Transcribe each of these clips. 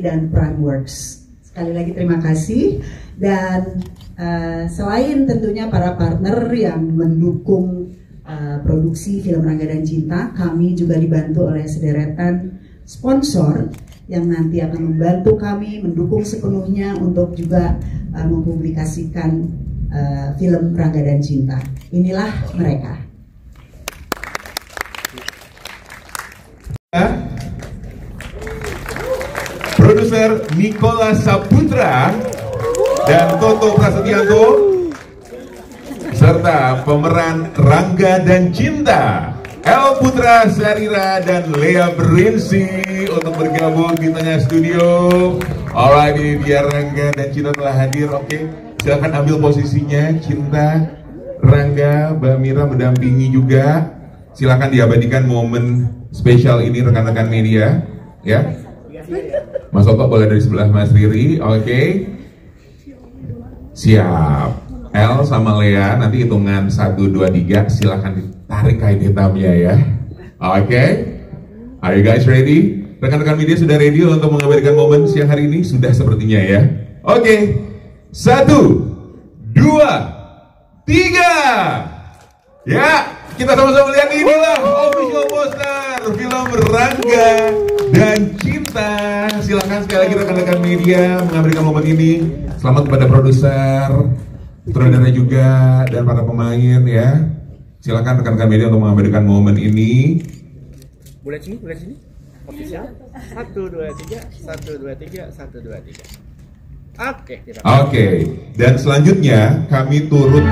dan Primeworks. Sekali lagi terima kasih, dan selain tentunya para partner yang mendukung produksi film Rangga dan Cinta, kami juga dibantu oleh sederetan sponsor yang nanti akan membantu kami mendukung sepenuhnya untuk juga mempublikasikan film Rangga dan Cinta. Inilah mereka. Produser Nikola Saputra dan Toto Prasetyanto serta pemeran Rangga dan Cinta El Putra Sarira dan Lea Berinsi untuk bergabung di tengah studio. Alright, ini dia Rangga dan Cinta telah hadir. Oke, silakan ambil posisinya. Cinta, Rangga, Mbak Mira mendampingi juga. Silakan diabadikan momen spesial ini rekan-rekan media, ya. Mas Oto boleh dari sebelah Mas Riri. Oke. Siap. El sama Lea, nanti hitungan 1, 2, 3 silakan ditarik kain hitamnya ya. Oke. Are you guys ready? Rekan-rekan media sudah ready untuk mengabadikan momen siang hari ini? Sudah sepertinya ya. Oke. 1, 2, 3. Ya, kita sama-sama lihat, inilah official poster film Rangga dan Cinta. Silakan sekali lagi rekan-rekan media mengabadikan momen ini. Selamat kepada produser, sutradara juga, dan para pemain ya. Silakan rekan-rekan media untuk mengabadikan momen ini. Boleh sini, boleh sini. Official. 1, 2, 3, 1, 2, 3, 1, 2, 3. Oke. Oke. Dan selanjutnya kami turut.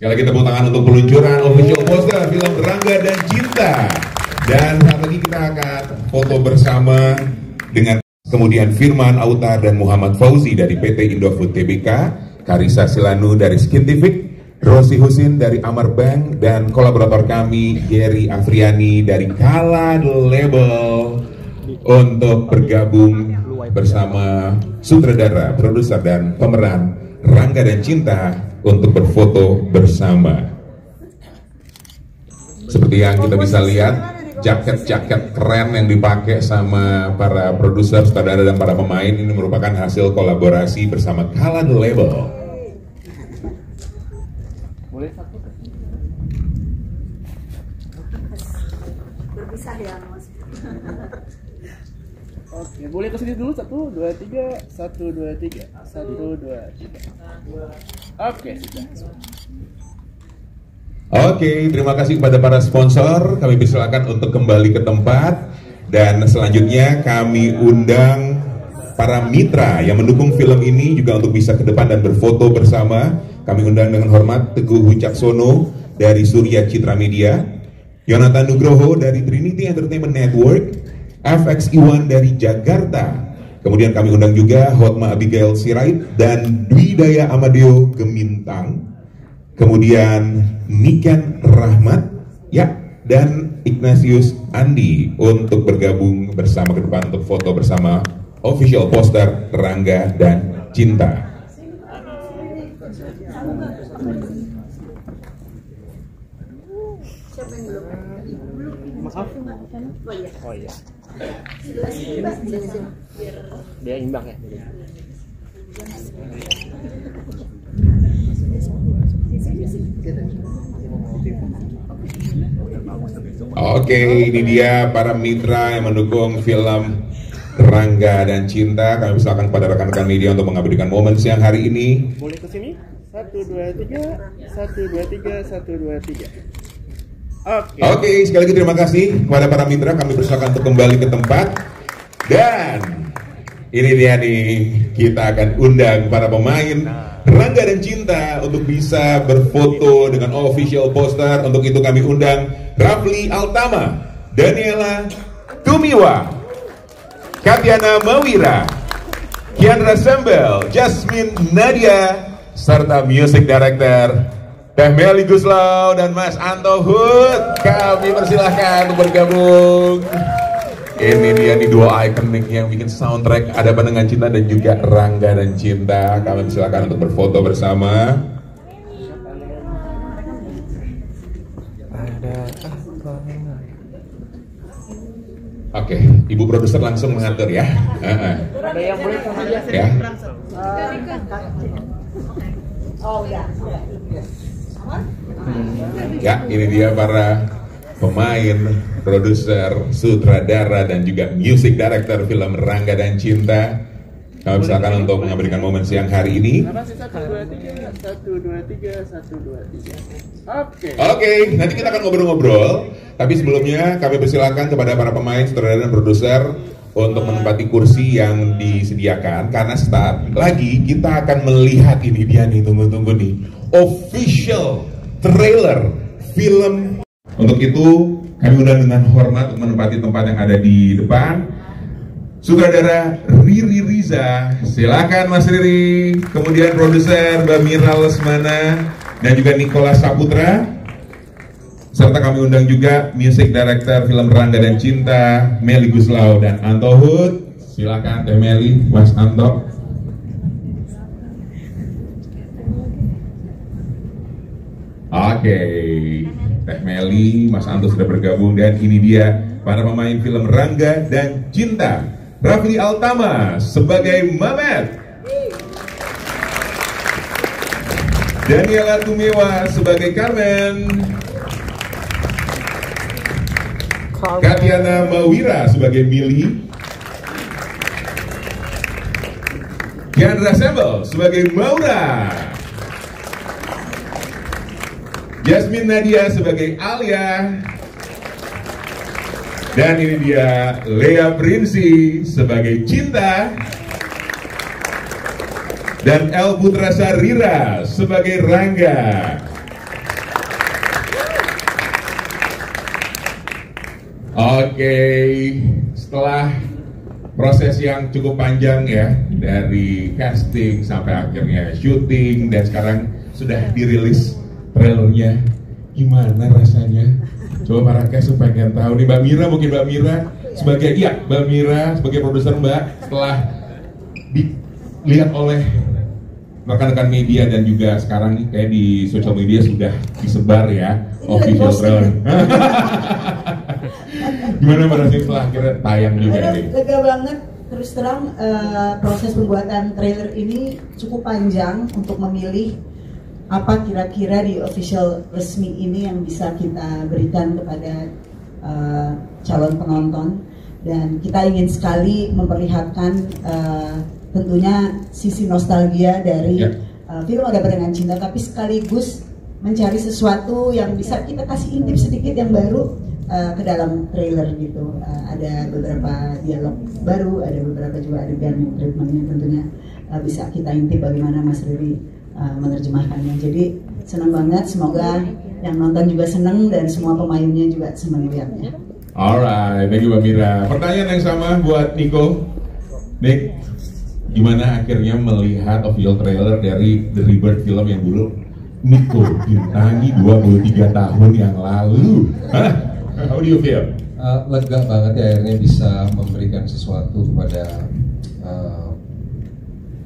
Sekali lagi tepuk tangan untuk peluncuran official poster film Rangga dan Cinta. Dan saat lagi kita akan foto bersama dengan kemudian Firman Autar dan Muhammad Fauzi dari PT Indofood Tbk, Karissa Silanu dari Skintific, Rosi Husin dari Amar Bank, dan kolaborator kami Gary Afriani dari Kala Label untuk bergabung bersama sutradara, produser, dan pemeran Rangga dan Cinta untuk berfoto bersama. Seperti yang kita bisa lihat, jaket-jaket keren yang dipakai sama para produser, sutradara, dan para pemain ini merupakan hasil kolaborasi bersama Kala Label. Boleh satu? Berpisah ya, Mas. Oke, boleh kesini dulu. 1, 2, 3, 1, 2, 3, 1, 2, 3. Oke, sudah. Oke, terima kasih kepada para sponsor. Kami persilakan untuk kembali ke tempat. Dan selanjutnya kami undang para mitra yang mendukung film ini juga untuk bisa ke depan dan berfoto bersama. Kami undang dengan hormat Teguh Wicaksono dari Surya Citra Media, Yonatan Nugroho dari Trinity Entertainment Network, FX Iwan dari Jakarta. Kemudian kami undang juga Hotma Abigail Sirait dan Dwi Daya Amadeo Gemintang. Kemudian Niken Rahmat, ya, dan Ignatius Andi untuk bergabung bersama ke depan untuk foto bersama official poster Rangga dan Cinta. Maaf. Oh iya. Biar imbang ya. Oke, ini dia para mitra yang mendukung film Rangga dan Cinta. Kami persilakan kepada rekan-rekan media untuk mengabadikan momen siang hari ini. Boleh ke sini? 1, 2, 3, 1, 2, 3, 1, 2, 3. Oke, sekali lagi terima kasih kepada para mitra. Kami persilakan untuk kembali ke tempat. Dan ini dia nih, kita akan undang para pemain Rangga dan Cinta untuk bisa berfoto dengan official poster. Untuk itu kami undang Rafli Altama, Daniela Tumiwa, Katiana Mawira, Kiandra Sembel, Jasmine Nadia, serta music director Teh Meli Guslau dan Mas Anto Hood. Kami persilahkan untuk bergabung. Ini dia nih dua ikonik yang bikin soundtrack Ada Apa Dengan Cinta dan juga Rangga dan Cinta. Kami silakan untuk berfoto bersama. Oke, Ibu produser langsung mengatur ya. Ada yang boleh Ya. Oh ya. Ya, ini dia para pemain, produser, sutradara dan juga music director film Rangga dan Cinta. Kami silakan untuk memberikan momen siang hari ini. 1, 2, 3, 1, 2, 3, 1, 2, 3. Oke, nanti kita akan ngobrol-ngobrol. Tapi sebelumnya kami persilakan kepada para pemain, sutradara dan produser untuk menempati kursi yang disediakan. Karena start lagi kita akan melihat ini dia nih, tunggu-tunggu nih, official trailer film. Untuk itu kami undang dengan hormat untuk menempati tempat yang ada di depan. Sutradara Riri Riza, silakan Mas Riri. Kemudian produser Mbak Mira Lesmana dan juga Nicholas Saputra. Serta kami undang juga music director film Rangga dan Cinta, Meli Guslau dan Anto Hud. Silakan Teh Meli, Mas Anto. Oke, Teh Meli, Mas Anto sudah bergabung dan ini dia para pemain film Rangga dan Cinta. Rafli Altama sebagai Mamet, Daniela Tumewa sebagai Carmen, Katiana Mawira sebagai Mili, Kiandra Sembel sebagai Maura, Jasmine Nadia sebagai Alia, dan ini dia Lea Prinsi sebagai Cinta, dan El Putra Sarira sebagai Rangga. Oke, setelah proses yang cukup panjang ya, dari casting sampai akhirnya syuting dan sekarang sudah dirilis trailernya, gimana rasanya? Coba para cast pengen tahu nih. Mbak Mira, mungkin Mbak Mira sebagai Mbak Mira sebagai produser Mbak, setelah dilihat oleh rekan-rekan media dan juga sekarang nih kayak di sosial media sudah disebar ya official trailer. Gimana rasanya setelah akhirnya tayang juga nih? Lega banget, terus terang proses pembuatan trailer ini cukup panjang untuk memilih apa kira-kira di official resmi ini yang bisa kita berikan kepada calon penonton, dan kita ingin sekali memperlihatkan tentunya sisi nostalgia dari film Ada Apa Dengan Cinta, tapi sekaligus mencari sesuatu yang bisa kita kasih intip sedikit yang baru ke dalam trailer gitu. Ada beberapa dialog baru, ada beberapa juga adegan treatmentnya tentunya bisa kita intip bagaimana Mas Riri menerjemahkannya. Jadi senang banget, semoga yang nonton juga senang dan semua pemainnya juga senang lihatnya. Alright, thank you Mbak Mira. Pertanyaan yang sama buat Nico. Nick, gimana akhirnya melihat official trailer dari The Rebirth film yang dulu Nico bintangi 23 tahun yang lalu? How do you feel? Lega banget ya akhirnya bisa memberikan sesuatu kepada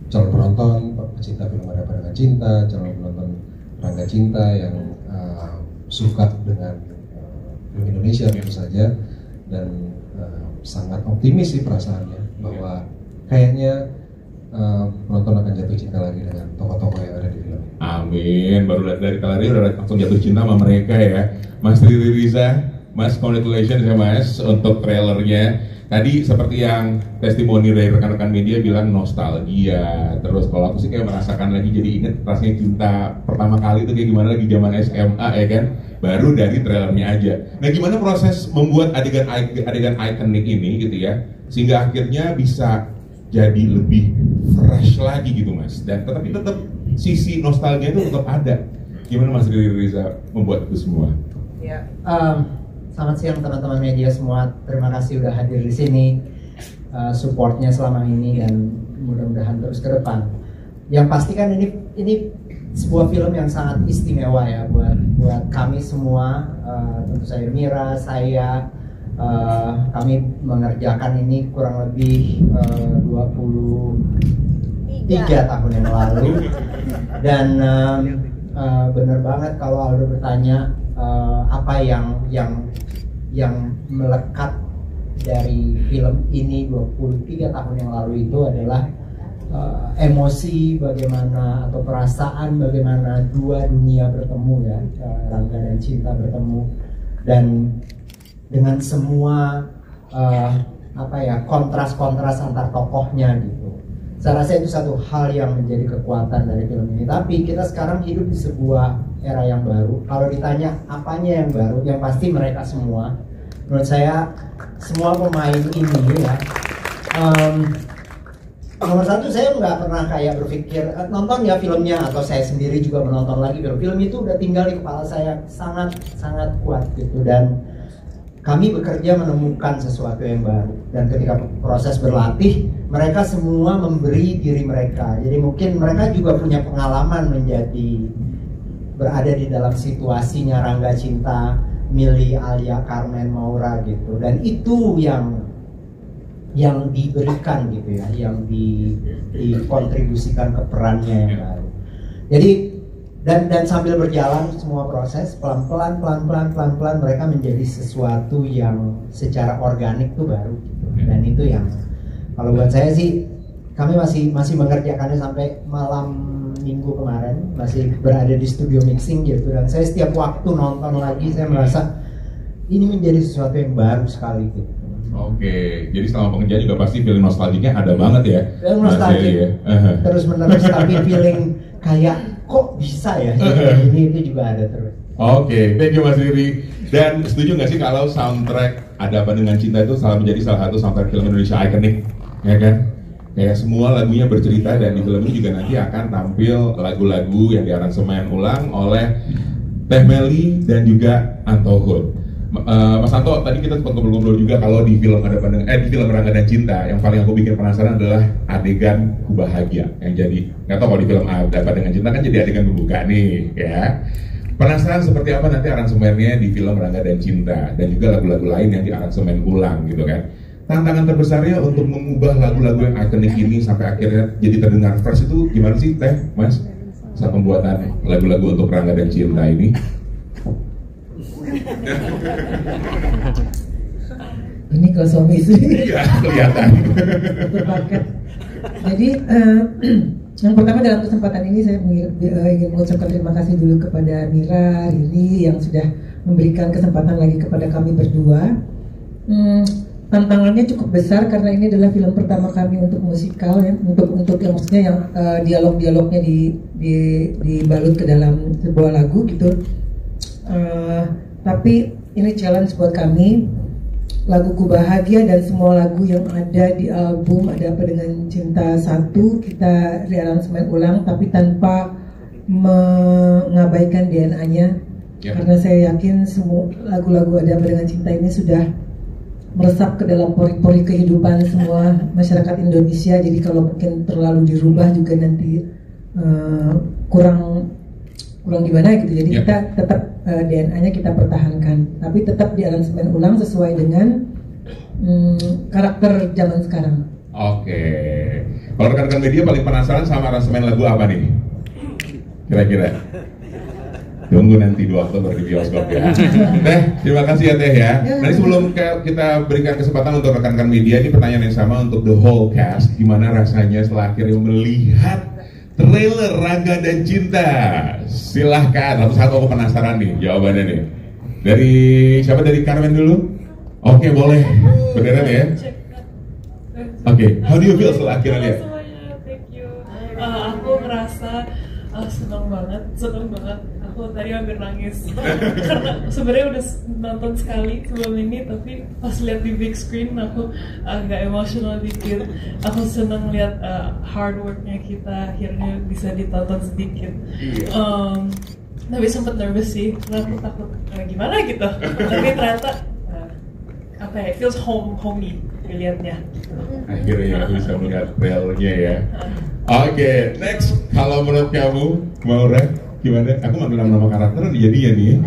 calon penonton pecinta film Ada Apa Dengan Cinta, calon penonton Rangga Cinta yang suka dengan film Indonesia tentu saja, dan sangat optimis sih perasaannya bahwa kayaknya penonton akan jatuh cinta lagi dengan tokoh-tokoh yang ada di film. Amin, baru dari kalian udah langsung jatuh cinta sama mereka ya. Mas Riri Riza, Mas, congratulations ya Mas untuk trailernya. Tadi seperti yang testimoni dari rekan-rekan media bilang nostalgia. Terus kalau aku sih kayak merasakan lagi, jadi inget rasanya cinta pertama kali itu kayak gimana lagi zaman SMA ya kan. Baru dari trailernya aja. Nah, gimana proses membuat adegan ikonik ini gitu ya, sehingga akhirnya bisa jadi lebih fresh lagi gitu Mas. Dan tetapi tetap sisi nostalgia itu tetap ada. Gimana Mas Riri Riza membuat itu semua? Ya, selamat siang teman-teman media semua. Terima kasih udah hadir di sini, supportnya selama ini, dan mudah-mudahan terus ke depan. Yang pasti kan ini sebuah film yang sangat istimewa ya buat kami semua. Tentu saja Mira, saya, Kami mengerjakan ini kurang lebih 23 tahun yang lalu, dan benar banget kalau Aldo bertanya apa yang melekat dari film ini 23 tahun yang lalu itu adalah emosi bagaimana atau perasaan bagaimana dua dunia bertemu ya, Rangga dan Cinta bertemu, dan dengan semua kontras-kontras antar tokohnya gitu. Saya rasa itu satu hal yang menjadi kekuatan dari film ini. Tapi kita sekarang hidup di sebuah era yang baru. Kalau ditanya apanya yang baru, yang pasti mereka semua. Menurut saya semua pemain ini ya. Nomor satu, saya nggak pernah kayak berpikir nonton ya filmnya, atau saya sendiri juga menonton lagi film itu udah tinggal di kepala saya sangat kuat gitu. Dan kami bekerja menemukan sesuatu yang baru, dan ketika proses berlatih mereka semua memberi diri mereka. Jadi mungkin mereka juga punya pengalaman berada di dalam situasinya Rangga, Cinta, Milly, Alia, Carmen, Maura gitu. Dan itu yang diberikan gitu ya, yang dikontribusikan ke perannya yang baru. Jadi dan sambil berjalan semua proses pelan-pelan mereka menjadi sesuatu yang secara organik tuh baru gitu. Dan itu yang kalau buat saya sih, kami masih mengerjakannya sampai malam minggu kemarin, masih berada di studio mixing gitu. Dan saya setiap waktu nonton lagi saya merasa ini menjadi sesuatu yang baru sekali gitu. Oke, jadi selama pengerjaan juga pasti feeling nostalgiknya ada banget ya. Feeling nostalgik, ya? Terus menerus, tapi feeling kayak kok bisa ya ini itu juga ada terus. Oke, thank you Mas Riri. Dan setuju nggak sih kalau soundtrack Ada Apa Dengan Cinta itu menjadi salah satu soundtrack film Indonesia ikonik, ya kan? Kayak semua lagunya bercerita, dan di film ini juga nanti akan tampil lagu-lagu yang diaransemen ulang oleh Teh Meli dan juga Anto Hood. Mas Anto, tadi kita sempat ngobrol-ngobrol juga kalau di film di film Rangga dan Cinta yang paling aku bikin penasaran adalah adegan Ku Bahagia yang jadi, nggak tahu kalau di film Ada Apa Dengan Cinta kan jadi adegan pembuka nih ya. Penasaran seperti apa nanti aransemennya di film Rangga dan Cinta, dan juga lagu-lagu lain yang diaransemen ulang gitu kan. Tantangan terbesarnya untuk mengubah lagu-lagu yang ikonik ini sampai akhirnya jadi terdengar fresh itu gimana sih Teh, Mas? Saat pembuatan lagu-lagu untuk Rangga dan Cinta ini. Ini kalau suami istri. Iya, kelihatan. Berbakat. Jadi yang pertama dalam kesempatan ini saya ingin mengucapkan terima kasih dulu kepada Mira, Riri yang sudah memberikan kesempatan lagi kepada kami berdua. Tantangannya cukup besar karena ini adalah film pertama kami untuk musikal ya, untuk yang maksudnya yang dialog-dialognya dibalut ke dalam sebuah lagu gitu. Tapi ini challenge buat kami. Lagu Ku Bahagia dan semua lagu yang ada di album Ada Apa Dengan Cinta 1 kita rearansemen ulang, tapi tanpa mengabaikan DNA-nya. Karena saya yakin semua lagu-lagu Ada Apa Dengan Cinta ini sudah meresap ke dalam pori-pori kehidupan semua masyarakat Indonesia. Jadi kalau mungkin terlalu dirubah juga nanti kurang gimana gitu. Jadi kita tetap DNA-nya kita pertahankan, tapi tetap diaransemen ulang sesuai dengan karakter zaman sekarang. Oke. Kalau rekan-rekan media paling penasaran sama aransemen lagu apa nih? Kira-kira? Tunggu nanti 2 Oktober di bioskop ya. Teh, terima kasih ya Teh ya. Nanti sebelum kita berikan kesempatan untuk rekan-rekan media, ini pertanyaan yang sama untuk the whole cast. Gimana rasanya setelah akhirnya melihat trailer Rangga dan Cinta? Silahkan, satu-satu aku penasaran nih jawabannya nih. Dari siapa? Dari Carmen dulu? Oke, boleh. Beneran ya? Oke, how do you feel setelah akhirnya lihat? Semuanya, thank you. Aku ngerasa senang banget. Aku tadi hampir nangis karena sebenarnya udah nonton sekali sebelum ini, tapi pas lihat di big screen aku agak emosional dikit. Aku senang lihat hard worknya kita akhirnya bisa ditonton sedikit. Tapi sempat nervous sih, karena aku takut gimana gitu. Tapi ternyata it feels homey dilihatnya. Akhirnya bisa melihat realnya ya. Oke, next, kalau menurut kamu, Maura, Gimana? Aku manggil nama karakter jadinya nih.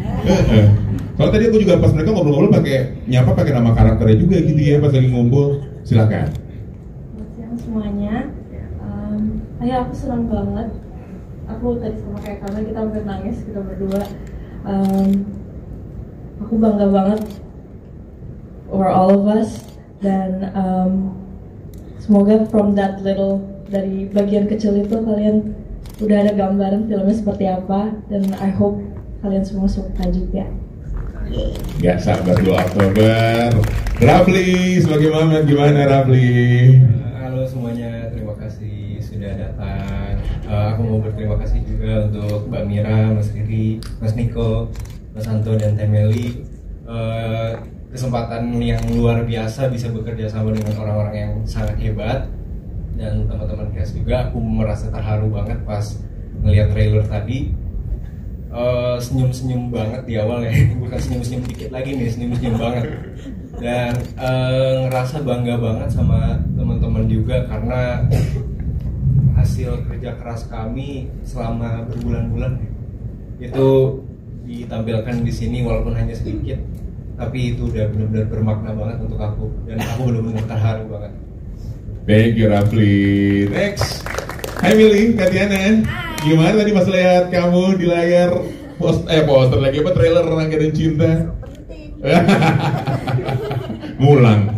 Soalnya tadi aku juga pas mereka ngobrol-ngobrol pakai nama karakternya juga gitu ya pas lagi ngumpul. Silakan. Selamat siang semuanya. Aku senang banget. Aku tadi sama kayak kamu kita hampir nangis kita berdua. Aku bangga banget for all of us dan semoga from that little dari bagian kecil itu kalian udah ada gambaran filmnya seperti apa dan I hope kalian semua suka juga. Gak sabar 2 Oktober. Rafli, sebagaimana gimana Rafli? Halo semuanya, terima kasih sudah datang. Aku mau berterima kasih juga untuk Mbak Mira, Mas Riri, Mas Niko, Mas Anto dan Temeli. Kesempatan yang luar biasa bisa bekerja sama dengan orang-orang yang sangat hebat dan teman-teman cast juga. Aku merasa terharu banget pas ngelihat trailer tadi. Senyum-senyum banget di awal ya, bukan senyum-senyum dikit lagi nih, senyum-senyum banget. Dan ngerasa bangga banget sama teman-teman juga karena hasil kerja keras kami selama berbulan-bulan itu ditampilkan di sini walaupun hanya sedikit, tapi itu udah benar-benar bermakna banget untuk aku dan aku benar-benar terharu banget. Thank you Rafli. Next. Hai Mili, Katiana. Gimana tadi pas lihat kamu di layar poster lagi apa trailer Rangga dan Cinta? Mulang.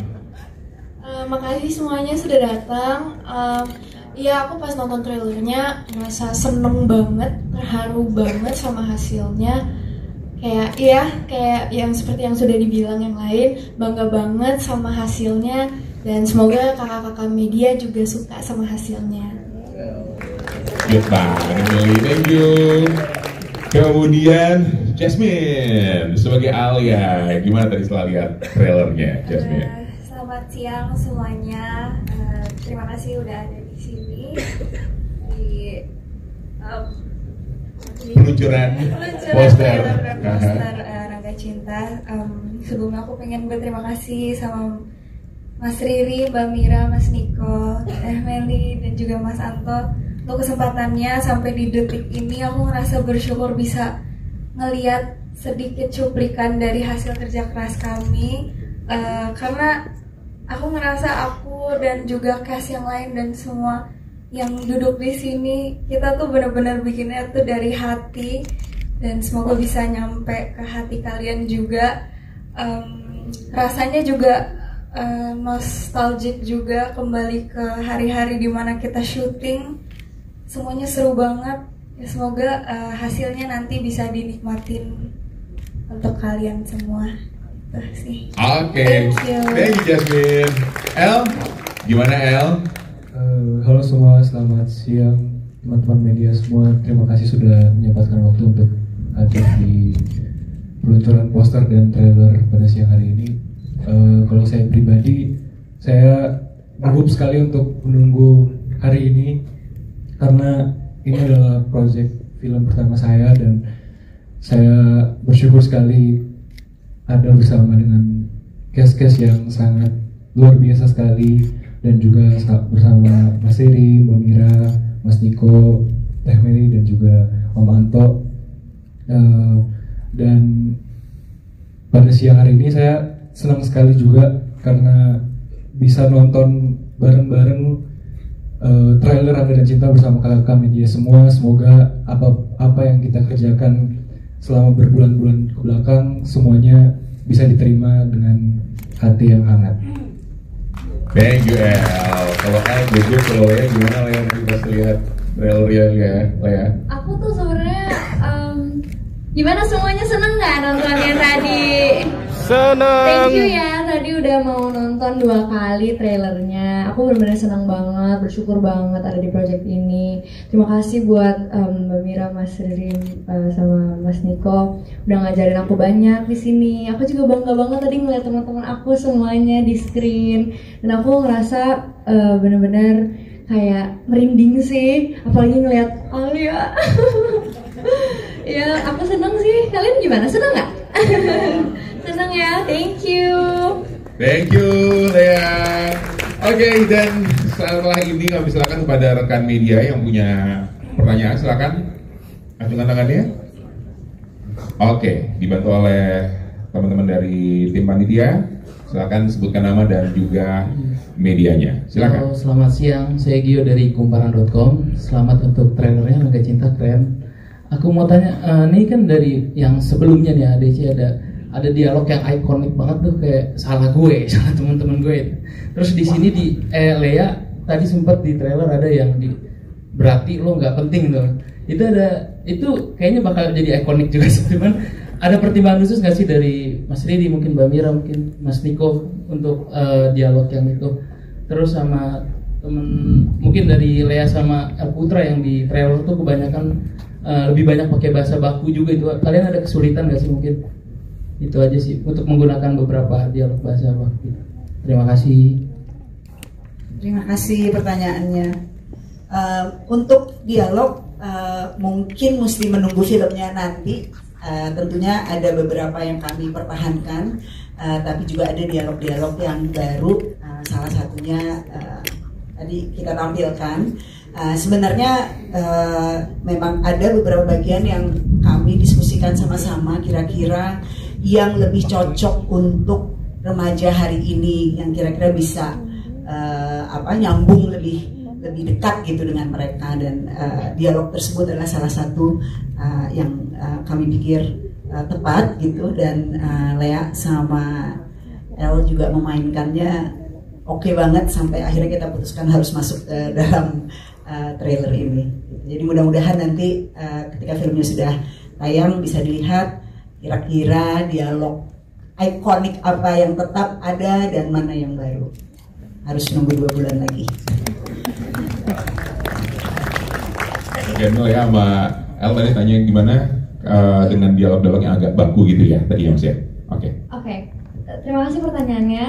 Makasih semuanya sudah datang. Iya, aku pas nonton trailernya merasa seneng banget, terharu banget sama hasilnya. Kayak yang seperti yang sudah dibilang yang lain, bangga banget sama hasilnya dan semoga kakak-kakak media juga suka sama hasilnya. Good banget, thank you. Kemudian Jasmine sebagai Alia, gimana tadi setelah lihat trailernya Jasmine? Selamat siang semuanya. Terima kasih udah ada di sini di peluncuran poster Rangga Cinta. Sebelumnya aku pengen berterima kasih sama Mas Riri, Mbak Mira, Mas Niko, Meli dan juga Mas Anto untuk kesempatannya. Sampai di detik ini aku ngerasa bersyukur bisa ngeliat sedikit cuplikan dari hasil kerja keras kami, karena aku ngerasa aku dan juga cast yang lain dan semua yang duduk di sini kita tuh benar-benar bikinnya tuh dari hati dan semoga bisa nyampe ke hati kalian juga. Rasanya juga nostalgic juga kembali ke hari-hari dimana kita syuting. Semuanya seru banget ya, semoga hasilnya nanti bisa dinikmatin untuk kalian semua. Itu sih. Oke. Thank you Jasmine. El, gimana El? Halo semua, selamat siang teman-teman media semua. Terima kasih sudah menyempatkan waktu untuk hadir di peluncuran poster dan trailer pada siang hari ini. Kalau saya pribadi, saya berharap sekali untuk menunggu hari ini karena ini adalah proyek film pertama saya dan saya bersyukur sekali ada bersama dengan cast-cast yang sangat luar biasa sekali dan juga bersama Mas Riri, Mbak Mira, Mas Niko, Teh Meli dan juga Om Anto. Dan pada siang hari ini saya senang sekali juga karena bisa nonton bareng-bareng trailer Rangga dan Cinta bersama kakak media semua. Semoga apa yang kita kerjakan selama berbulan-bulan ke belakang semuanya bisa diterima dengan hati yang hangat. Thank you El. Kalau El begitu, kalau Lea gimana Lea nanti pas lihat trailernya Lea? Aku tuh sebenarnya gimana semuanya seneng nggak nontonnya tadi? Seneng. Thank you ya, tadi udah mau nonton 2 kali trailernya. Aku benar-benar senang banget, bersyukur banget ada di project ini. Terima kasih buat Mbak Mira, Mas Riri, sama Mas Niko udah ngajarin aku banyak di sini. Aku juga bangga banget tadi ngeliat teman-teman aku semuanya di screen dan aku ngerasa benar-benar kayak merinding sih, apalagi ngeliat Alia. Ya, aku seneng sih. Kalian gimana? Seneng nggak? Seneng ya, thank you. Thank you Lea. Oke, dan setelah ini kami silakan kepada rekan media yang punya pertanyaan, silakan. Acungkan tangannya. Oke, dibantu oleh teman-teman dari tim panitia. Silakan sebutkan nama dan juga medianya. Silakan. Halo, selamat siang. Saya Gio dari kumparan.com. Selamat untuk trailernya, Rangga Cinta, keren. Aku mau tanya, ini kan dari yang sebelumnya nih ADC ada dialog yang ikonik banget tuh, kayak salah salah teman-teman gue. Terus di sini di Lea tadi sempat di trailer ada yang berarti lo nggak penting tuh. Itu kayaknya bakal jadi ikonik juga sih. Cuman ada pertimbangan khusus nggak sih dari Mas Ridi, mungkin Mbak Mira, mungkin Mas Niko untuk dialog yang itu. Terus sama temen mungkin dari Lea sama El Putra yang di trailer tuh kebanyakan lebih banyak pakai bahasa baku juga itu. Kalian ada kesulitan nggak sih mungkin? Itu aja sih untuk menggunakan beberapa dialog bahasa baku. Terima kasih. Terima kasih pertanyaannya. Untuk dialog mungkin mesti menunggu filmnya nanti. Tentunya ada beberapa yang kami pertahankan, tapi juga ada dialog-dialog yang baru. Salah satunya tadi kita tampilkan. Sebenarnya memang ada beberapa bagian yang kami diskusikan sama-sama, kira-kira yang lebih cocok untuk remaja hari ini, yang kira-kira bisa nyambung lebih dekat gitu dengan mereka, dan dialog tersebut adalah salah satu yang kami pikir tepat gitu, dan Lea sama El juga memainkannya oke banget sampai akhirnya kita putuskan harus masuk ke dalam trailer ini. Jadi mudah-mudahan nanti ketika filmnya sudah tayang bisa dilihat kira-kira dialog ikonik apa yang tetap ada dan mana yang baru. Harus nunggu 2 bulan lagi. Oke, Lea sama El tadi tanya gimana dengan dialog-dialog yang agak baku gitu ya tadi ya Mas ya. Oke. Terima kasih pertanyaannya.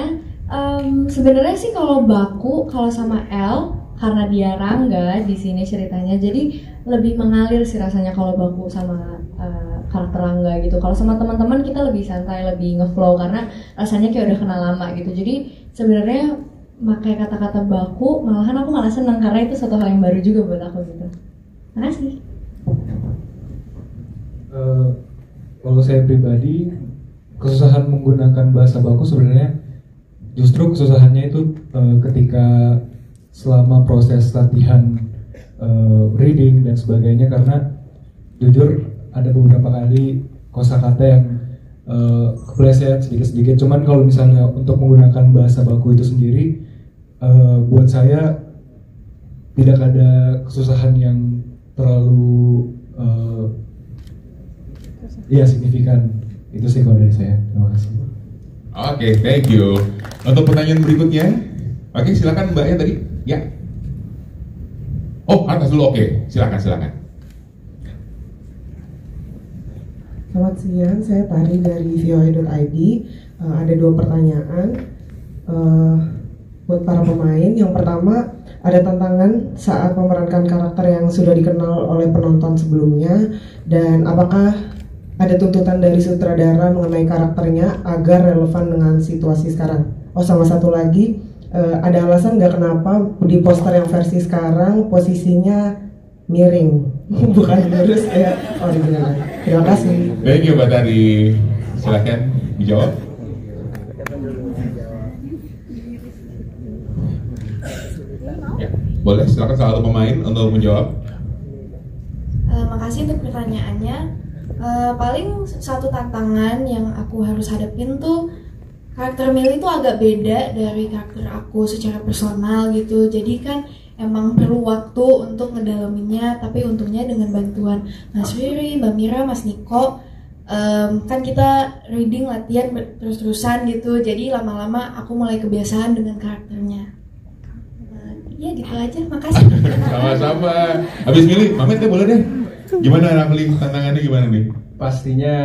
Sebenarnya sih kalau baku, kalau sama El karena dia Rangga di sini ceritanya, jadi lebih mengalir sih rasanya kalau baku sama karakter Rangga gitu. Kalau sama teman-teman kita lebih santai, lebih ngeflow karena rasanya kayak udah kenal lama gitu. Jadi sebenarnya pakai kata-kata baku malahan aku malah senang karena itu suatu hal yang baru juga buat aku gitu. Makasih. Kalau saya pribadi, kesusahan menggunakan bahasa baku sebenarnya justru kesusahannya itu ketika selama proses latihan reading dan sebagainya, karena jujur ada beberapa kali kosakata yang kepleset sedikit-sedikit. Cuman kalau misalnya untuk menggunakan bahasa baku itu sendiri, buat saya tidak ada kesusahan yang terlalu signifikan. Itu sih kalau dari saya. Terima kasih. Oke, thank you. Untuk pertanyaan berikutnya, oke silakan Mbaknya tadi. Ya. Oh, atas dulu. Oke, silakan. Selamat siang, saya Pari dari VOA.id. Ada 2 pertanyaan buat para pemain. Yang pertama, ada tantangan saat memerankan karakter yang sudah dikenal oleh penonton sebelumnya, dan apakah ada tuntutan dari sutradara mengenai karakternya agar relevan dengan situasi sekarang? Oh, sama satu lagi, ada alasan nggak kenapa di poster yang versi sekarang posisinya miring, bukan lurus kayak original? Terima kasih. Thank you Mbak Tari. Silakan dijawab. Ya, boleh silakan salah satu pemain untuk menjawab. Makasih untuk pertanyaannya. Paling satu tantangan yang aku harus hadapin tuh, karakter Milly tuh agak beda dari karakter aku secara personal gitu. Jadi kan emang perlu waktu untuk ngedalaminnya, tapi untungnya dengan bantuan Mas Riri, Mbak Mira, Mas Niko, kan kita reading latihan terus-terusan gitu. Jadi lama-lama aku mulai kebiasaan dengan karakternya. Ya gitu aja, makasih. Sama-sama. Habis milih, Mamet deh boleh deh. Gimana Rafli, tantangannya gimana nih? Pastinya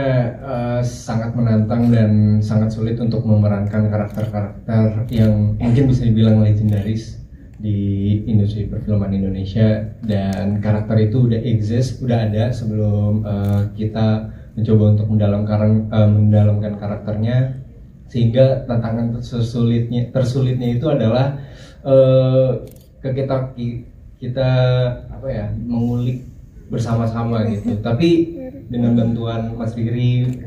sangat menantang dan sangat sulit untuk memerankan karakter-karakter yang mungkin bisa dibilang legendaris di industri perfilman Indonesia, dan karakter itu udah ada sebelum kita mencoba untuk mendalamkan karakternya, sehingga tantangan tersulitnya itu adalah kita mengulik bersama-sama gitu. Tapi dengan bantuan Mas Riri,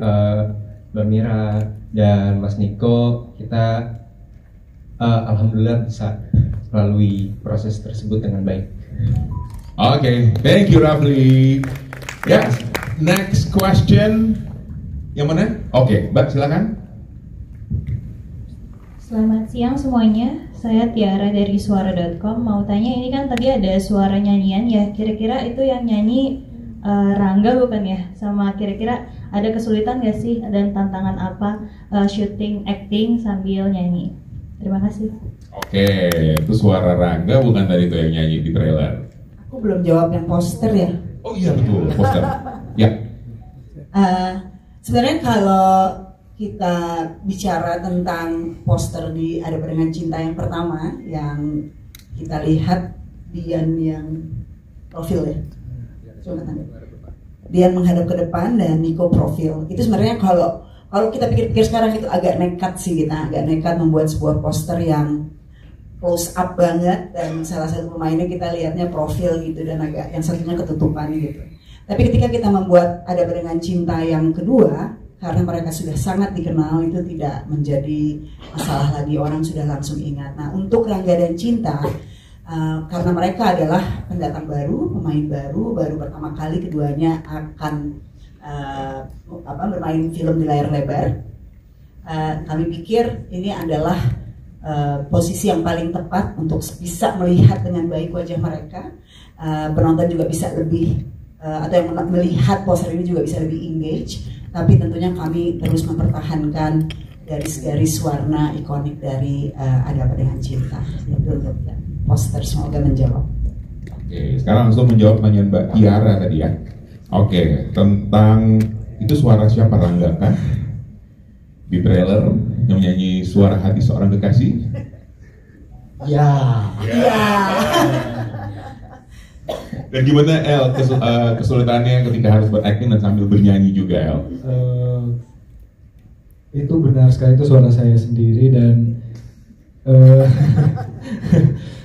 Mbak Mira, dan Mas Niko, kita alhamdulillah bisa melalui proses tersebut dengan baik. Oke, thank you Rafli. Ya, next question. Yang mana? Oke, Mbak silakan. Selamat siang semuanya, saya Tiara dari suara.com. Mau tanya, ini kan tadi ada suara nyanyian ya, kira-kira itu yang nyanyi Rangga bukan ya? Sama kira-kira ada kesulitan gak sih dan tantangan apa syuting, acting sambil nyanyi? Terima kasih. Oke, itu suara Rangga bukan tadi itu yang nyanyi di trailer. Aku belum jawab yang poster ya. Oh iya betul, poster. Ya. Sebenarnya kalau kita bicara tentang poster di Ada Dengan Cinta yang pertama, yang kita lihat Dian yang profil ya, coba tanda. Dian menghadap ke depan dan Niko profil. Itu sebenarnya kalau kita pikir-pikir sekarang itu agak nekat sih, kita agak nekat membuat sebuah poster yang close up banget dan salah satu pemainnya kita lihatnya profil gitu dan agak yang satunya ketutupan gitu. Tapi ketika kita membuat Ada Dengan Cinta yang kedua, karena mereka sudah sangat dikenal, itu tidak menjadi masalah lagi, orang sudah langsung ingat. Nah, untuk Rangga dan Cinta, karena mereka adalah pendatang baru, pemain baru pertama kali keduanya akan bermain film di layar lebar, kami pikir ini adalah posisi yang paling tepat untuk bisa melihat dengan baik wajah mereka. Penonton juga bisa lebih atau yang melihat poster ini juga bisa lebih engage. Tapi tentunya kami terus mempertahankan garis-garis warna ikonik dari Ada Apa Dengan Cinta. Itu untuk poster, semoga menjawab. Oke, sekarang langsung menjawab pertanyaan Mbak Tiara tadi ya. Oke, tentang itu suara siapa, Rangga kan? Di trailer yang menyanyi suara hati seorang kekasih? Ya. Dan gimana El kesulitannya ketika harus berakting dan sambil bernyanyi juga El? Itu benar sekali, itu suara saya sendiri dan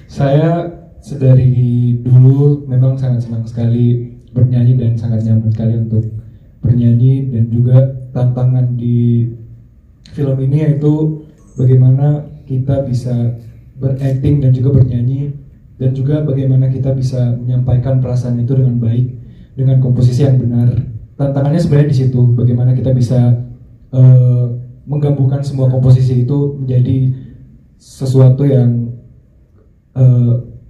saya sedari dulu memang sangat senang sekali bernyanyi dan sangat nyaman sekali untuk bernyanyi, dan juga tantangan di film ini yaitu bagaimana kita bisa berakting dan juga bernyanyi, dan juga bagaimana kita bisa menyampaikan perasaan itu dengan baik dengan komposisi yang benar. Tantangannya sebenarnya di situ, bagaimana kita bisa menggabungkan semua komposisi itu menjadi sesuatu yang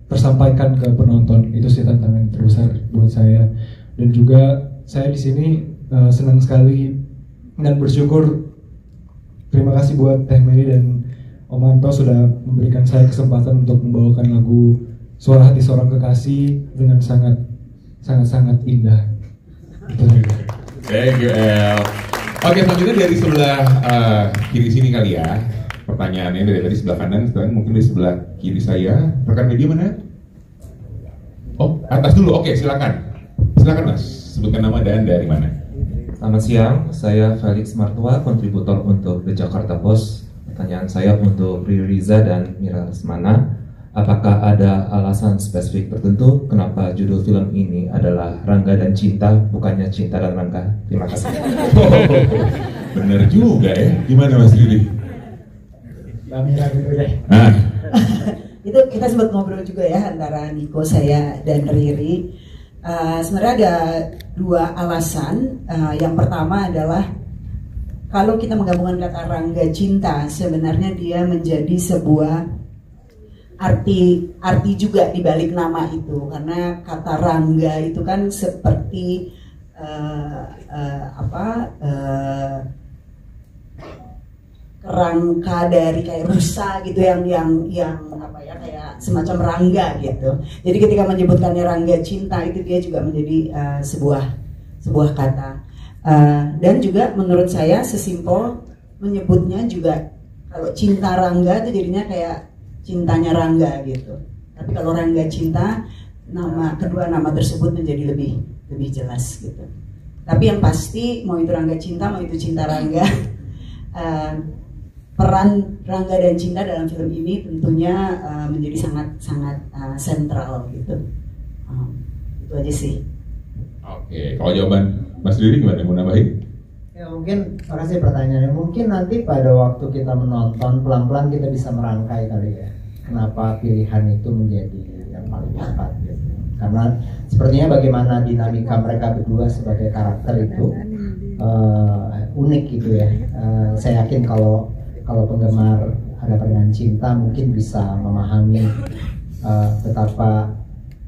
tersampaikan ke penonton. Itu sih tantangan terbesar buat saya. Dan juga saya di sini senang sekali dan bersyukur, terima kasih buat Teh Mary dan Om Anto sudah memberikan saya kesempatan untuk membawakan lagu Suara Hati Seorang Kekasih dengan sangat indah. Thank you El. Oke, selanjutnya dari sebelah kiri sini kali ya. Pertanyaannya dari tadi sebelah kanan, sekarang mungkin dari sebelah kiri saya. Rekan media mana? Oh, atas dulu. Oke, silakan. Silakan Mas, sebutkan nama dan dari mana. Selamat siang, saya Felix Martua, kontributor untuk The Jakarta Post. Pertanyaan saya untuk Riri Riza dan Mira Lesmana. Apakah ada alasan spesifik tertentu kenapa judul film ini adalah Rangga dan Cinta, bukannya Cinta dan Rangga? Terima kasih. Bener juga ya. Gimana Mas Riri? Mbak Mira dulu deh. Itu kita sempat ngobrol juga ya antara Niko, saya, dan Riri. Sebenarnya ada dua alasan. Yang pertama adalah kalau kita menggabungkan kata Rangga Cinta, sebenarnya dia menjadi sebuah arti juga di balik nama itu, karena kata Rangga itu kan seperti kerangka dari kayak rusa gitu yang apa ya, kayak semacam rangga gitu. Jadi ketika menyebutkannya Rangga Cinta itu dia juga menjadi sebuah kata. Dan juga menurut saya sesimpel menyebutnya juga, kalau Cinta Rangga itu jadinya kayak cintanya Rangga gitu. Tapi kalau Rangga Cinta, kedua nama tersebut menjadi lebih jelas gitu. Tapi yang pasti mau itu Rangga Cinta, mau itu Cinta Rangga, peran Rangga dan Cinta dalam film ini tentunya menjadi sangat sentral gitu. Itu aja sih. Oke, kalau jawaban Mas Riri gimana? Mau nambahin? Ya mungkin, makasih pertanyaannya. Mungkin nanti pada waktu kita menonton pelan-pelan kita bisa merangkai kali ya. Kenapa pilihan itu menjadi yang paling tepat gitu. Karena sepertinya bagaimana dinamika mereka berdua sebagai karakter itu unik gitu ya. Saya yakin kalau penggemar Ada Pernikahan Cinta mungkin bisa memahami betapa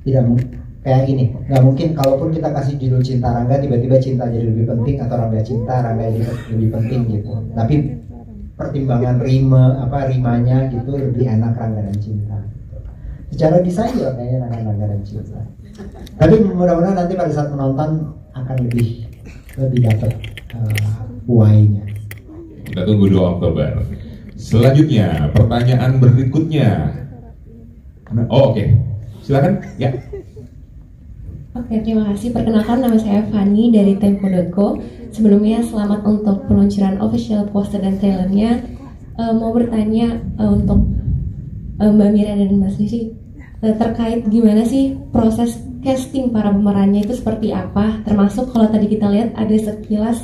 tidak kayak gini, nggak mungkin kalaupun kita kasih judul Cinta Rangga tiba-tiba cinta jadi lebih penting atau Rangga Cinta jadi lebih penting gitu. Tapi pertimbangan rimanya gitu lebih enak Rangga dan Cinta. Secara desain juga kayaknya Rangga dan Cinta. Tapi mudah-mudahan nanti pada saat menonton akan lebih dapat why-nya. Kita tunggu 2 Oktober. Selanjutnya, pertanyaan berikutnya. Oke. Silakan. Ya. Oke, terima kasih. Perkenalkan, nama saya Fanny dari Tempo.co. Sebelumnya selamat untuk peluncuran official poster dan trailernya. Mau bertanya untuk Mbak Mira dan Mas Riri terkait gimana sih proses casting para pemerannya itu seperti apa? Termasuk kalau tadi kita lihat ada sekilas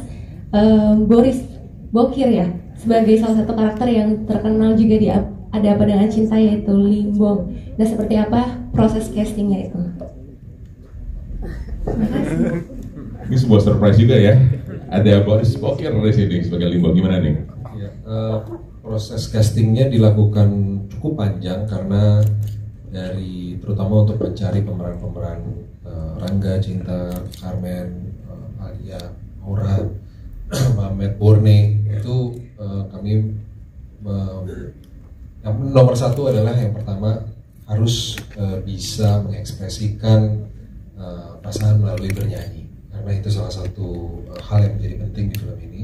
Boris Bokir ya sebagai salah satu karakter yang terkenal juga di Ada Apa Dengan Cinta yaitu Limbong. Nah, seperti apa proses castingnya itu? Ini sebuah surprise juga ya. Ada Boris Bokir di sini sebagai Limbong. Gimana nih? Ya, proses castingnya dilakukan cukup panjang karena terutama untuk mencari pemeran-pemeran Rangga, Cinta, Carmen, Alia, Aura, Mamet, Borne itu kami yang nomor satu adalah yang pertama harus bisa mengekspresikan perasaan melalui bernyanyi, karena itu salah satu hal yang menjadi penting di film ini.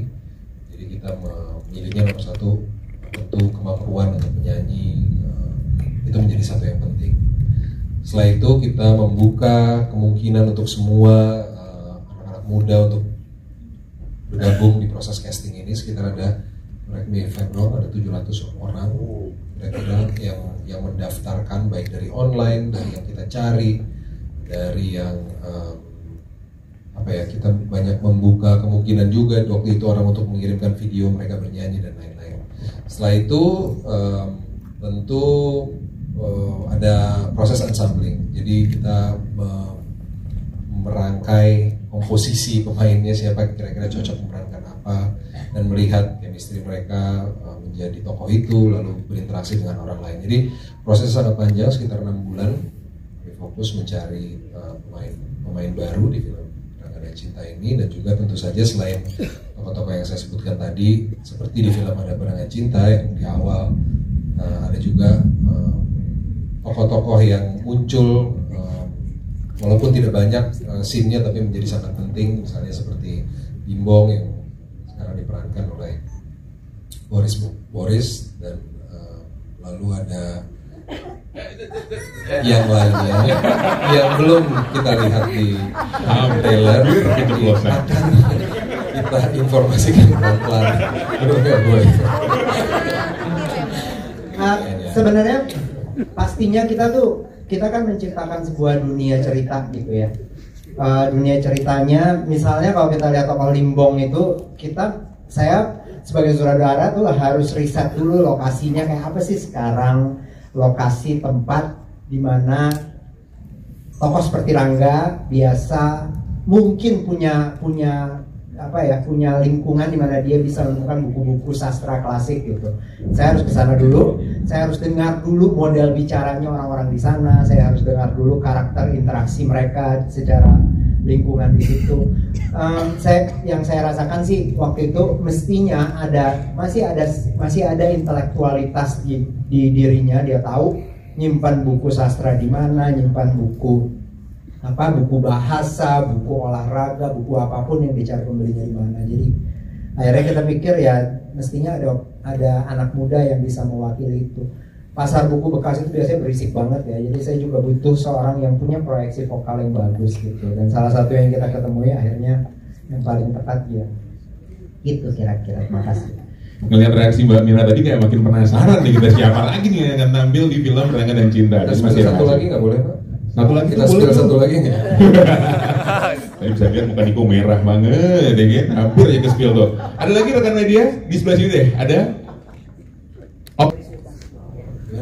Jadi kita memilihnya nomor satu tentu kemampuan untuk menyanyi, itu menjadi satu yang penting. Setelah itu kita membuka kemungkinan untuk semua anak-anak muda untuk bergabung di proses casting ini. Sekitar ada ada 700 orang yang mendaftarkan, baik dari online, dari yang kita cari, dari yang kita banyak membuka kemungkinan juga waktu itu orang untuk mengirimkan video mereka bernyanyi dan lain-lain. Setelah itu tentu ada proses ensembling. Jadi kita merangkai komposisi pemainnya, siapa kira-kira cocok memerankan apa, dan melihat chemistry mereka menjadi tokoh itu, lalu berinteraksi dengan orang lain. Jadi proses sangat panjang, sekitar 6 bulan. Kami fokus mencari pemain baru di film Rangga dan Cinta ini, dan juga tentu saja selain tokoh-tokoh yang saya sebutkan tadi, seperti di film Ada Apa Dengan Cinta yang di awal, ada juga tokoh-tokoh yang muncul walaupun tidak banyak scene-nya tapi menjadi sangat penting, misalnya seperti Limbong yang sekarang diperankan oleh Boris dan lalu ada yang lainnya yang belum kita lihat di trailer, akan kita informasikan pelan-pelan. Sebenarnya pastinya kita kan menciptakan sebuah dunia cerita gitu ya. Dunia ceritanya, misalnya kalau kita lihat tokoh Limbong itu, saya sebagai sutradara tuh harus riset dulu lokasinya kayak apa sih sekarang, lokasi tempat di mana tokoh seperti Rangga biasa mungkin punya lingkungan di mana dia bisa menemukan buku-buku sastra klasik gitu. Saya harus ke sana dulu, saya harus dengar dulu model bicaranya orang-orang di sana, saya harus dengar dulu karakter interaksi mereka secara lingkungan di situ. Yang saya rasakan sih waktu itu mestinya masih ada intelektualitas di dirinya, dia tahu nyimpan buku sastra di mana, nyimpan buku bahasa, buku olahraga, buku apapun yang dicari pembelinya di mana. Jadi akhirnya kita pikir ya mestinya ada anak muda yang bisa mewakili itu. Pasar buku bekas itu biasanya berisik banget ya. Jadi saya juga butuh seorang yang punya proyeksi vokal yang bagus gitu. Dan salah satu yang kita ketemui akhirnya yang paling tepat ya. Gitu kira-kira. Terima kasih. Ngelihat reaksi Mbak Mira tadi kayak makin penasaran nih, kita siapa lagi nih yang akan tampil di film Rangga dan Cinta. Satu lagi nggak boleh Pak? Satu lagi kita spill satu lagi nggak? Saya bisa lihat muka Niko merah banget, ya kan? Hampir aja ke spill tuh. Ada lagi rekan media di sebelah sini deh, ada? Oh,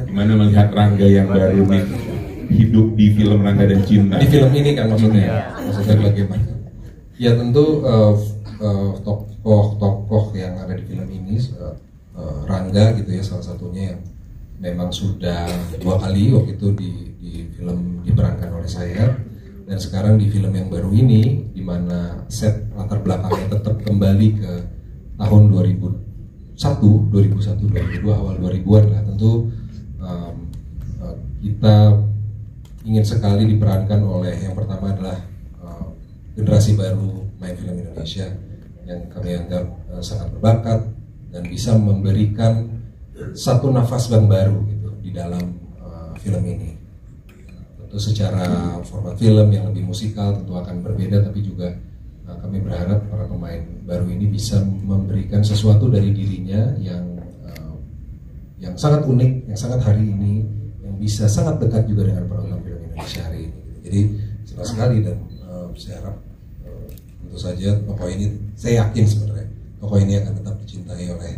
gimana melihat Rangga yang baru nih hidup di film Rangga dan Cinta? Di film ini kan maksudnya, maksudnya bagaimana? Ya tentu tokoh-tokoh yang ada di film ini, Rangga gitu ya salah satunya yang memang sudah 2 kali waktu itu di film diperankan oleh saya, dan sekarang di film yang baru ini di mana set latar belakangnya tetap kembali ke tahun 2001, 2002 awal 2000-an lah. Tentu kita ingin sekali diperankan oleh yang pertama adalah generasi baru main film Indonesia yang kami anggap sangat berbakat dan bisa memberikan satu nafas yang baru gitu di dalam film ini. Tentu secara format film yang lebih musikal tentu akan berbeda, tapi juga kami berharap para pemain baru ini bisa memberikan sesuatu dari dirinya yang sangat unik, yang sangat hari ini, yang bisa sangat dekat juga dengan penonton film Indonesia hari ini. Jadi senang sekali, dan saya harap tentu saja tokoh ini, saya yakin sebenarnya tokoh ini akan tetap dicintai oleh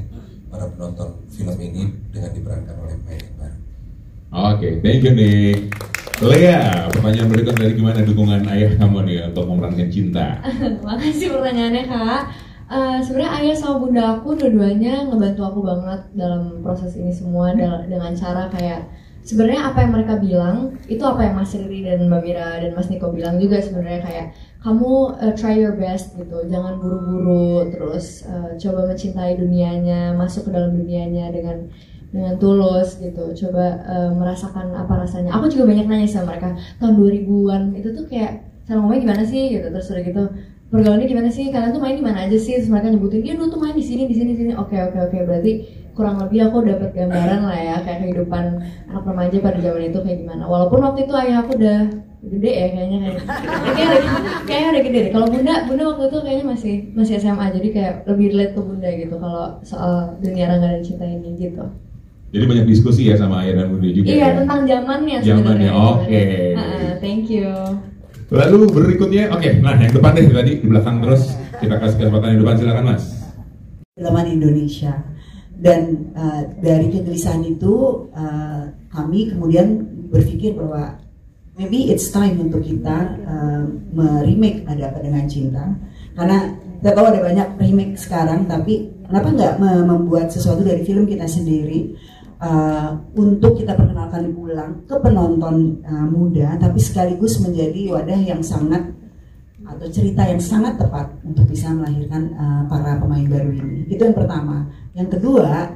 para penonton film ini dengan diperankan oleh pemain yang baru. Oke, thank you Nick. Lea, pertanyaan berikut dari gimana dukungan ayah kamu nih untuk memerankan Cinta? Makasih pertanyaannya Kak. Sebenarnya ayah sama bunda aku dua-duanya ngebantu aku banget dalam proses ini semua dengan cara kayak sebenarnya apa yang mereka bilang itu apa yang Mas Riri dan Mbak Mira dan Mas Niko bilang juga sebenarnya, kayak kamu try your best gitu, jangan buru-buru, terus coba mencintai dunianya, masuk ke dalam dunianya dengan tulus gitu, coba merasakan apa rasanya. Aku juga banyak nanya sama mereka tahun 2000-an itu tuh kayak cara ngomongnya gimana sih gitu, terus udah gitu pergaulannya gimana sih, kalian tuh main di mana aja sih, terus mereka nyebutin dia dulu tuh main di sini. Oke, berarti kurang lebih aku dapat gambaran lah ya kayak kehidupan anak remaja pada zaman itu kayak gimana. Walaupun waktu itu ayah aku udah gede ya kayaknya kayaknya udah gede deh. Kalau bunda waktu itu kayaknya masih SMA, jadi kayak lebih relate ke bunda gitu kalau soal dunia Rangga dan Cinta ini gitu. Jadi banyak diskusi ya sama ayah dan bunda juga. Iya, ya? tentang zamannya. Oke. Thank you. Lalu berikutnya, nah yang depan deh, tadi di belakang terus kita kasih kesempatan yang depan, silakan Mas. Filman Indonesia, dan dari kegelisahan itu kami kemudian berpikir bahwa maybe it's time untuk kita meremake Ada Apa Dengan Cinta, karena kita tahu ada banyak remake sekarang, tapi kenapa nggak membuat sesuatu dari film kita sendiri untuk kita perkenalkan ulang ke penonton muda, tapi sekaligus menjadi wadah yang sangat atau cerita yang sangat tepat untuk bisa melahirkan para pemain baru ini. Itu yang pertama. Yang kedua,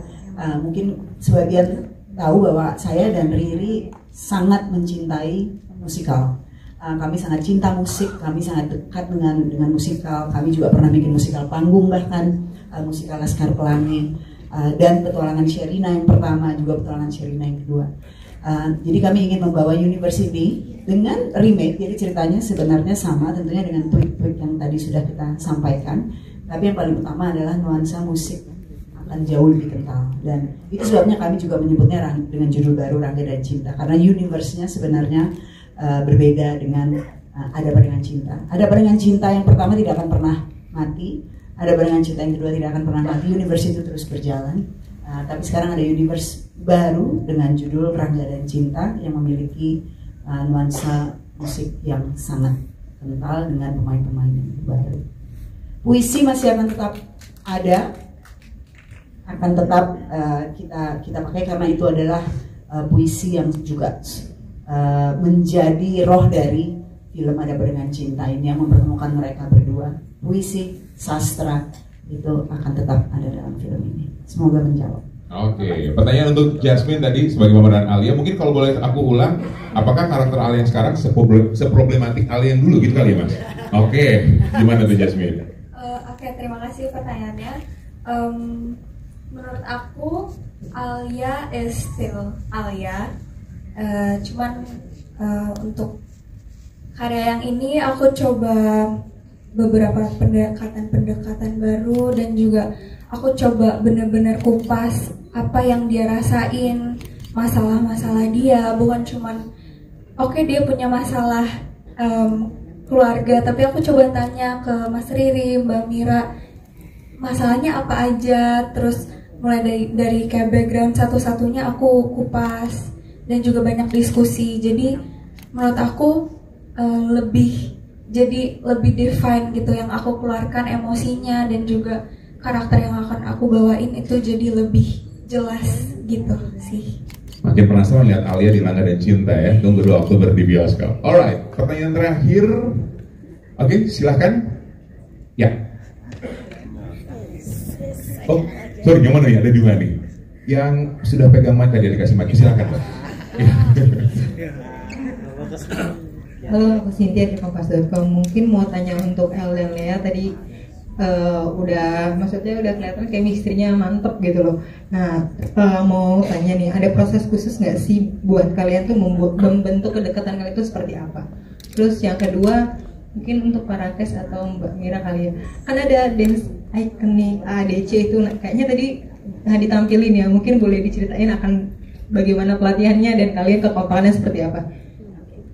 mungkin sebagian tahu bahwa saya dan Riri sangat mencintai musikal. Kami sangat cinta musik, kami sangat dekat dengan musikal. Kami juga pernah bikin musikal panggung, bahkan musikal Laskar Pelangi. Dan Petualangan Sherina yang pertama, juga Petualangan Sherina yang kedua. Jadi kami ingin membawa University dengan remake. Jadi ceritanya sebenarnya sama, tentunya dengan tweak-tweak yang tadi sudah kita sampaikan. Tapi yang paling utama adalah nuansa musik akan jauh lebih kental. Dan itu sebabnya kami juga menyebutnya dengan judul baru Rangga dan Cinta, karena universe-nya sebenarnya berbeda dengan Ada Apa Dengan Cinta. Ada Apa Dengan Cinta yang pertama tidak akan pernah mati. Ada Apa Dengan Cinta yang kedua tidak akan pernah mati. Universe itu terus berjalan. Tapi sekarang ada universe baru dengan judul Rangga dan Cinta yang memiliki nuansa musik yang sangat kental dengan pemain-pemain yang baru. Puisi masih akan tetap ada, akan tetap kita pakai, karena itu adalah puisi yang juga menjadi roh dari film Ada Apa Dengan Cinta ini, yang mempertemukan mereka berdua. Puisi, sastra itu akan tetap ada dalam film ini. Semoga menjawab. Oke, pertanyaan untuk Jasmine tadi sebagai pemeran Alia. Mungkin kalau boleh aku ulang, apakah karakter Alia yang sekarang seproblematik Alia yang dulu gitu kali ya Mas? Oke, gimana tuh Jasmine? Oke, terima kasih pertanyaannya. Menurut aku Alia is still Alia. Cuman untuk karya yang ini aku coba beberapa pendekatan baru, dan juga aku coba benar-benar kupas apa yang dia rasain, masalah-masalah dia, bukan cuman oke, dia punya masalah keluarga, tapi aku coba tanya ke Mas Riri, Mbak Mira, masalahnya apa aja, terus mulai dari kayak background satu-satunya aku kupas dan juga banyak diskusi. Jadi menurut aku lebih define gitu yang aku keluarkan, emosinya dan juga karakter yang akan aku bawain itu jadi lebih jelas gitu sih. Makin penasaran lihat Alia di Rangga dan Cinta ya. Tunggu 2 Oktober di bioskop. Alright, pertanyaan terakhir. Oke, silahkan. Ya. Oh, sorry, yang mana ya? Ada 2 nih. Yang sudah pegang mic tadi dikasih mic. Silahkan, Pak. Halo, aku Cynthia di kompas.com. Mungkin mau tanya untuk El dan Lea tadi maksudnya udah kelihatan chemistry-nya mantep gitu loh. Nah, mau tanya nih, ada proses khusus nggak sih buat kalian tuh membentuk kedekatan kalian itu seperti apa? Terus yang kedua, mungkin untuk para Kes atau Mbak Mira kali ya, kan ada dance ikonik ADC itu, kayaknya tadi ditampilin ya, mungkin boleh diceritain akan bagaimana pelatihannya dan kalian kekompakannya seperti apa?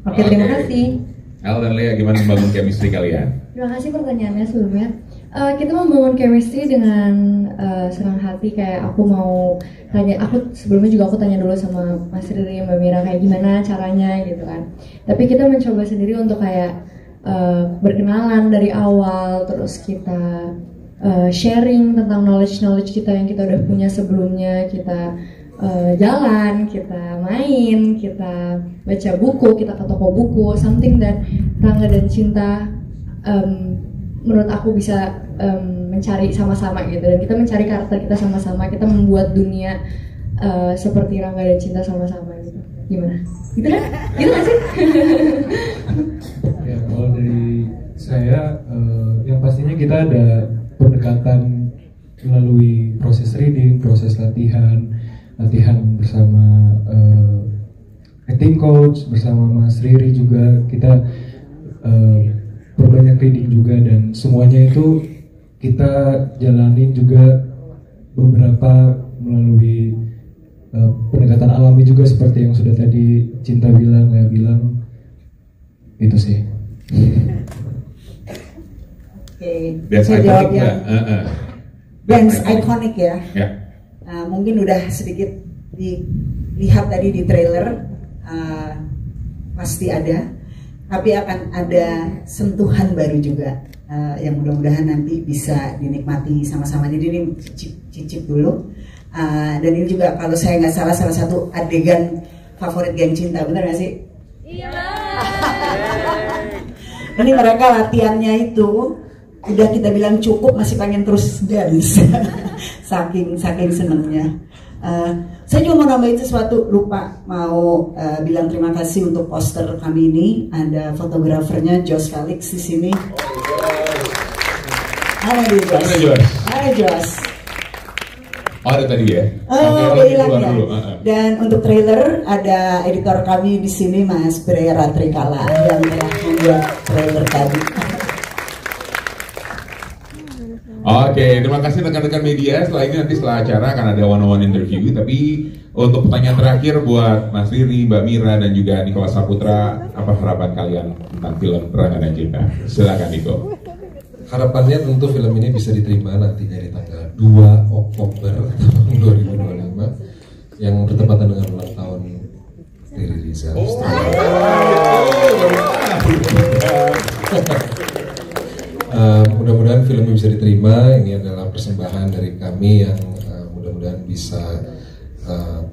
Oke, terima kasih. El dan Lea, gimana membangun chemistry kalian? Terima kasih pertanyaannya sebelumnya. Kita membangun chemistry dengan senang hati, kayak aku mau tanya, sebelumnya juga aku tanya dulu sama Mas Riri, Mbak Mira kayak gimana caranya gitu kan. Tapi kita mencoba sendiri untuk kayak berkenalan dari awal, terus kita sharing tentang knowledge kita yang kita udah punya sebelumnya, kita jalan, kita main, kita baca buku, kita ke toko buku, something that Rangga dan Cinta menurut aku bisa mencari sama-sama gitu, dan kita mencari karakter kita sama-sama, kita membuat dunia seperti Rangga dan Cinta sama-sama gitu. Gimana? Gitu kan? Gitu gak sih? Ya, kalau dari saya yang pastinya kita ada pendekatan melalui proses reading, proses latihan bersama acting coach, bersama Mas Riri juga kita berbanyak reading juga, dan semuanya itu kita jalanin juga beberapa melalui pendekatan alami juga seperti yang sudah tadi Cinta bilang, Lea bilang, itu sih. Oke, saya jawab yang dance iconic ya. Mungkin udah sedikit dilihat tadi di trailer, pasti ada. Tapi akan ada sentuhan baru juga yang mudah-mudahan nanti bisa dinikmati sama-sama. Jadi ini cicip dulu. Dan ini juga kalau saya nggak salah satu adegan favorit Geng Cinta, bener nggak sih? Iya. Ini mereka latihannya itu udah kita bilang cukup, masih pengen terus dance. saking senengnya. Saya juga mau nambahin sesuatu, lupa mau bilang terima kasih untuk poster kami ini. Ada fotografernya Jos Felix di sini. Halo Jos. Halo Jos. Oh, ada tadi ya? Oh, hilang ya. Dan untuk trailer ada editor kami di sini, Mas Brera Trikala, yang telah membuat trailer tadi. Oke, terima kasih rekan-rekan media. Setelah ini nanti setelah acara akan ada one-on-one interview. Tapi untuk pertanyaan terakhir buat Mas Riri, Mbak Mira, dan juga Niko Saputra, apa harapan kalian tentang film Rangga dan Cinta? Silakan Niko. Harapannya tentu film ini bisa diterima nantinya di tanggal 2 Oktober tahun 2025 yang bertepatan dengan ulang tahun Riri Riza. Mudah-mudahan film ini bisa diterima. Ini adalah persembahan dari kami yang mudah-mudahan bisa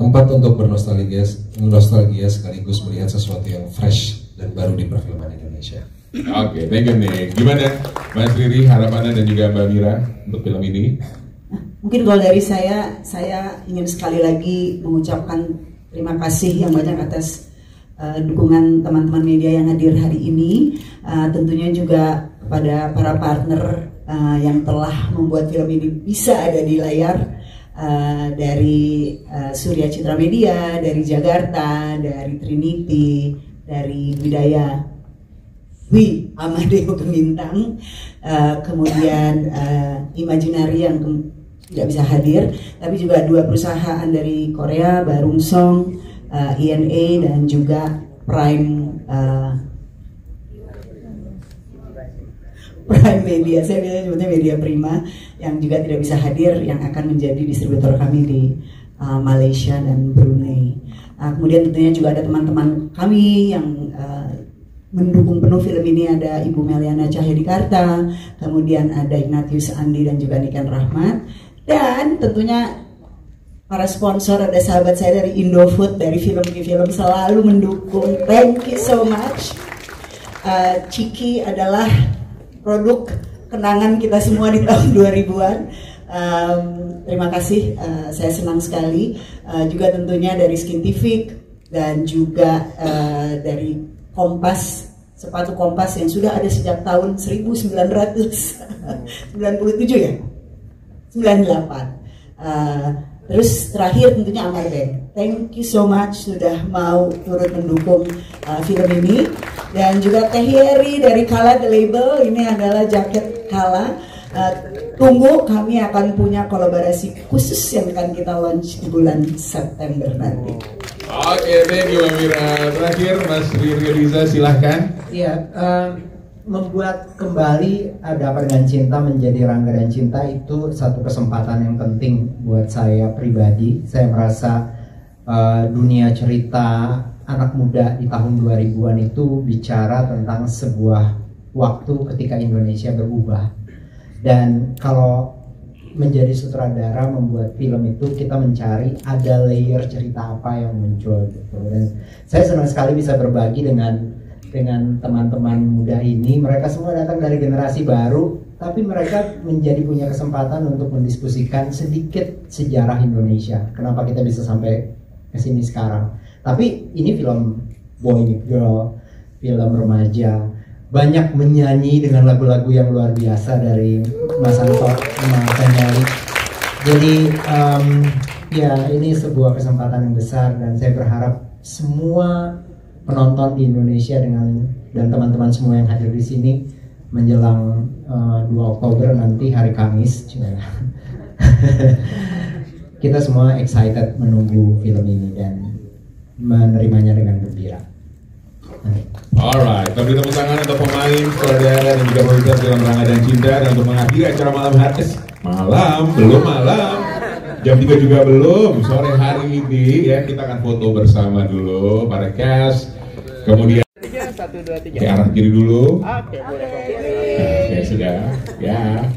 tempat untuk bernostalgia sekaligus melihat sesuatu yang fresh dan baru di perfilman Indonesia. Oke, thank you nih. Gimana Mas Riri, harapannya dan juga Mbak Mira untuk film ini? Mungkin kalau dari saya ingin sekali lagi mengucapkan terima kasih yang banyak atas dukungan teman-teman media yang hadir hari ini. Tentunya juga kepada para partner yang telah membuat film ini bisa ada di layar, dari Surya Citra Media, dari Jakarta, dari Trinity, dari Widaya Wi Amadeo Gemintang, kemudian Imaginary yang tidak bisa hadir, tapi juga 2 perusahaan dari Korea, Barungsong, INA, dan juga Prime Prime Media, saya biasanya sebutnya Media Prima, yang juga tidak bisa hadir, yang akan menjadi distributor kami di Malaysia dan Brunei. Kemudian tentunya juga ada teman-teman kami yang mendukung penuh film ini, ada Ibu Meliana Cahyadikarta, kemudian ada Ignatius Andi dan juga Niken Rahmat, dan tentunya para sponsor, ada sahabat saya dari Indofood, dari Film Film selalu mendukung. Thank you so much. Ciki adalah produk kenangan kita semua di tahun 2000-an. Terima kasih, saya senang sekali. Juga tentunya dari Skintific dan juga dari Kompas, sepatu Kompas yang sudah ada sejak tahun 1997 ya? 98. Terus terakhir tentunya Amar Band. Thank you so much sudah mau turut mendukung film ini. Dan juga Teh Yeri dari Kala The Label, ini adalah jaket Kala. Tunggu, kami akan punya kolaborasi khusus yang akan kita launch di bulan September nanti. Oke, thank you Mbak Mira. Terakhir Mas Riri Riza, silahkan. Iya, membuat kembali Ada Apa Dengan Cinta menjadi Rangga dan Cinta itu satu kesempatan yang penting buat saya pribadi. Saya merasa dunia cerita anak muda di tahun 2000-an itu bicara tentang sebuah waktu ketika Indonesia berubah. Dan kalau menjadi sutradara membuat film itu, kita mencari ada layer cerita apa yang muncul gitu. Dan saya senang sekali bisa berbagi dengan teman-teman muda ini. Mereka semua datang dari generasi baru, tapi mereka menjadi punya kesempatan untuk mendiskusikan sedikit sejarah Indonesia. Kenapa kita bisa sampai ke sini sekarang. Tapi ini film boy meet girl, film remaja, banyak menyanyi dengan lagu-lagu yang luar biasa dari Mas Anto, Mas Nyali. Jadi ya ini sebuah kesempatan yang besar, dan saya berharap semua penonton di Indonesia dan teman-teman semua yang hadir di sini menjelang 2 Oktober nanti hari Kamis, kita semua excited menunggu film ini dan menerimanya dengan gembira. Alright, beri tepuk tangan untuk pemain, saudara dan juga produser film Rangga dan Cinta. Dan untuk mengakhiri acara malam hari, belum malam, jam 3 juga belum, sore hari ini ya, kita akan foto bersama dulu para cast. Kemudian 1, 2, 3. ke arah kiri dulu. Oke, boleh. Oke, sudah ya.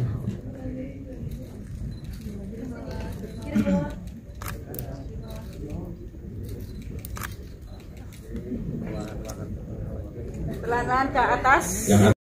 Pelan-pelan ke atas. Jangan